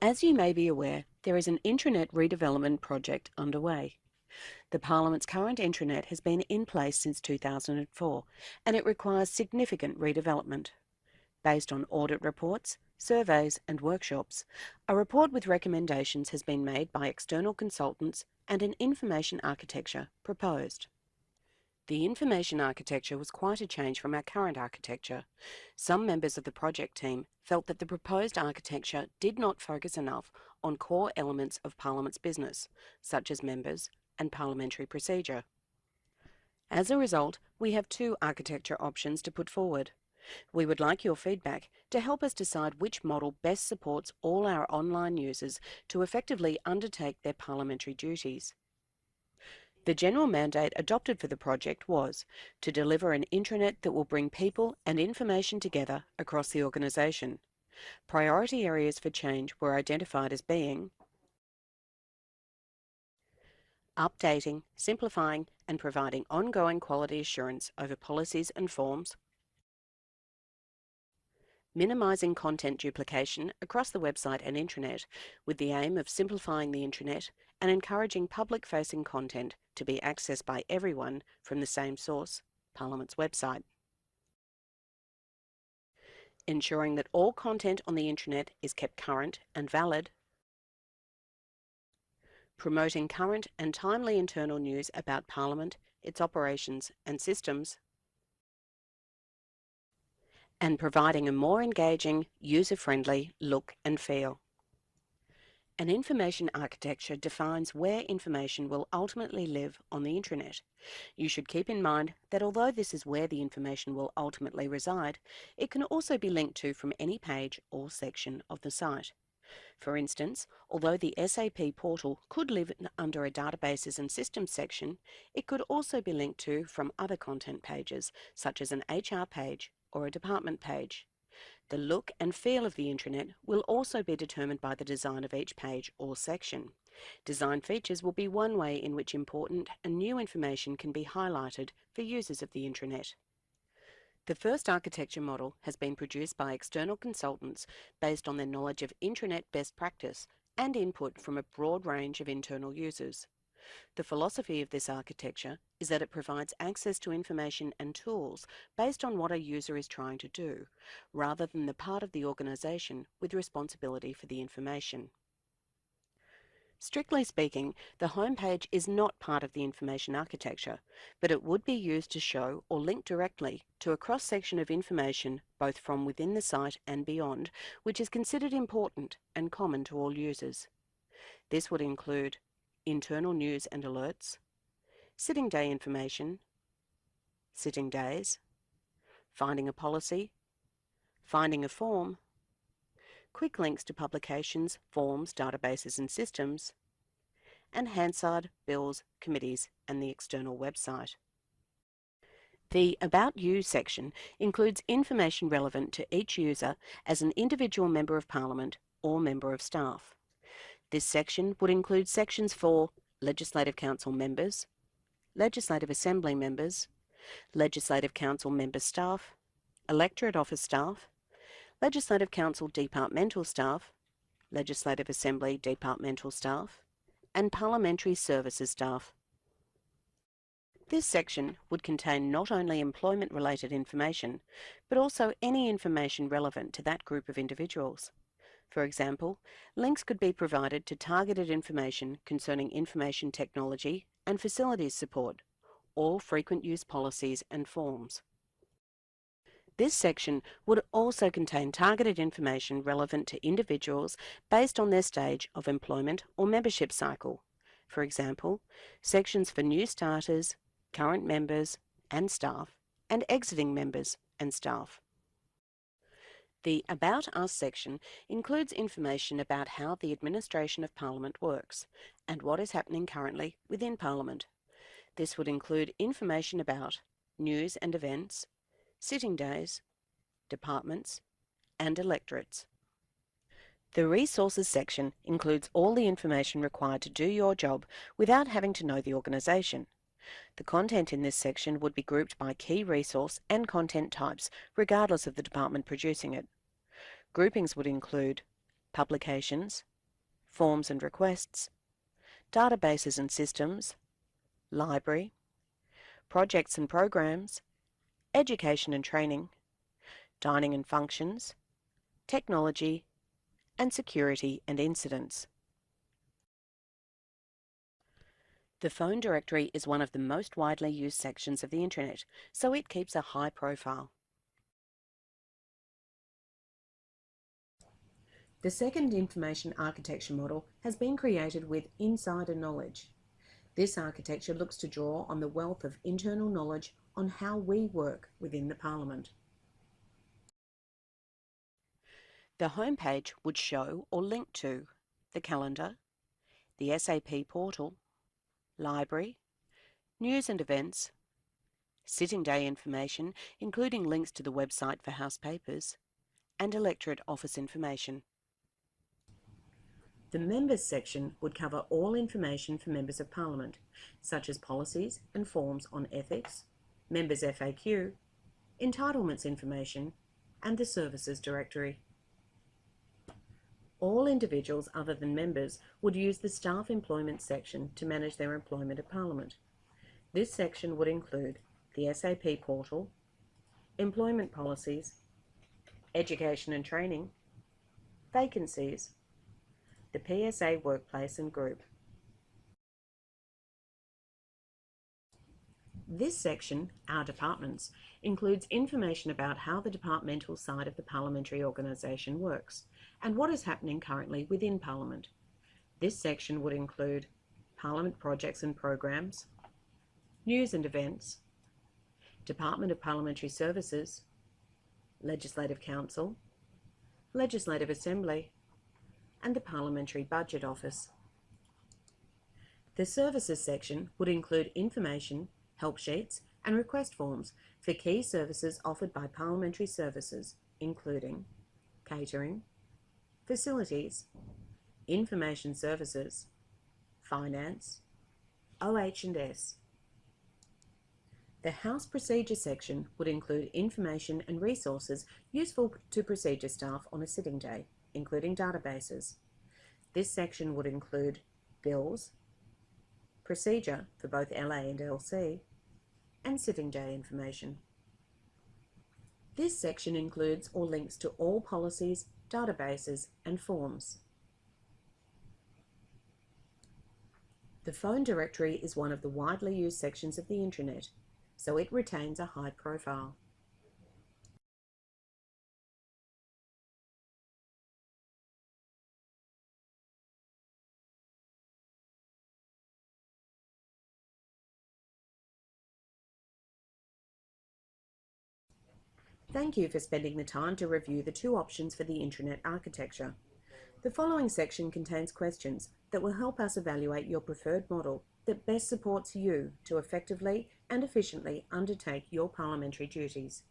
As you may be aware, there is an intranet redevelopment project underway. The Parliament's current intranet has been in place since 2004, and it requires significant redevelopment. Based on audit reports, surveys and workshops, a report with recommendations has been made by external consultants and an information architecture proposed. The information architecture was quite a change from our current architecture. Some members of the project team felt that the proposed architecture did not focus enough on core elements of Parliament's business, such as members and parliamentary procedure. As a result, we have two architecture options to put forward. We would like your feedback to help us decide which model best supports all our online users to effectively undertake their parliamentary duties. The general mandate adopted for the project was to deliver an intranet that will bring people and information together across the organisation. Priority areas for change were identified as being updating, simplifying and providing ongoing quality assurance over policies and forms, minimising content duplication across the website and intranet with the aim of simplifying the intranet and encouraging public-facing content to be accessed by everyone from the same source, Parliament's website. Ensuring that all content on the intranet is kept current and valid. Promoting current and timely internal news about Parliament, its operations and systems. And providing a more engaging, user-friendly look and feel. An information architecture defines where information will ultimately live on the intranet. You should keep in mind that although this is where the information will ultimately reside, it can also be linked to from any page or section of the site. For instance, although the SAP portal could live under a databases and systems section, it could also be linked to from other content pages, such as an HR page or a department page. The look and feel of the intranet will also be determined by the design of each page or section. Design features will be one way in which important and new information can be highlighted for users of the intranet. The first architecture model has been produced by external consultants based on their knowledge of intranet best practice and input from a broad range of internal users. The philosophy of this architecture is that it provides access to information and tools based on what a user is trying to do, rather than the part of the organisation with responsibility for the information. Strictly speaking, the homepage is not part of the information architecture, but it would be used to show or link directly to a cross-section of information both from within the site and beyond, which is considered important and common to all users. This would include internal news and alerts, sitting day information, sitting days, finding a policy, finding a form, quick links to publications, forms, databases and systems, and Hansard, bills, committees and the external website. The About You section includes information relevant to each user as an individual Member of Parliament or Member of Staff. This section would include sections for Legislative Council members, Legislative Assembly members, Legislative Council member staff, Electorate Office staff, Legislative Council departmental staff, Legislative Assembly departmental staff, and Parliamentary Services staff. This section would contain not only employment-related information, but also any information relevant to that group of individuals. For example, links could be provided to targeted information concerning information technology and facilities support, or frequent use policies and forms. This section would also contain targeted information relevant to individuals based on their stage of employment or membership cycle. For example, sections for new starters, current members and staff, and exiting members and staff. The About Us section includes information about how the administration of Parliament works and what is happening currently within Parliament. This would include information about news and events, sitting days, departments, and electorates. The Resources section includes all the information required to do your job without having to know the organisation. The content in this section would be grouped by key resource and content types, regardless of the department producing it. Groupings would include publications, forms and requests, databases and systems, library, projects and programs, education and training, dining and functions, technology, and security and incidents. The phone directory is one of the most widely used sections of the Intranet, so it keeps a high profile. The second information architecture model has been created with insider knowledge. This architecture looks to draw on the wealth of internal knowledge on how we work within the Parliament. The homepage would show or link to the calendar, the SAP portal, library, news and events, sitting day information, including links to the website for House papers, and electorate office information. The Members section would cover all information for Members of Parliament, such as policies and forms on ethics, Members FAQ, entitlements information, and the Services Directory. All individuals other than members would use the Staff Employment section to manage their employment at Parliament. This section would include the SAP portal, employment policies, education and training, vacancies, the PSA workplace and group. This section, Our Departments, includes information about how the departmental side of the parliamentary organisation works and what is happening currently within Parliament. This section would include Parliament projects and programs, news and events, Department of Parliamentary Services, Legislative Council, Legislative Assembly, and the Parliamentary Budget Office. The Services section would include information, help sheets, and request forms for key services offered by parliamentary services, including catering, facilities, information services, finance, OH&S. The House Procedure section would include information and resources useful to procedure staff on a sitting day, including databases. This section would include bills, procedure for both LA and LC, and sitting day information. This section includes or links to all policies, databases, and forms. The phone directory is one of the widely used sections of the Intranet, so it retains a high profile. Thank you for spending the time to review the two options for the Intranet architecture. The following section contains questions that will help us evaluate your preferred model that best supports you to effectively and efficiently undertake your parliamentary duties.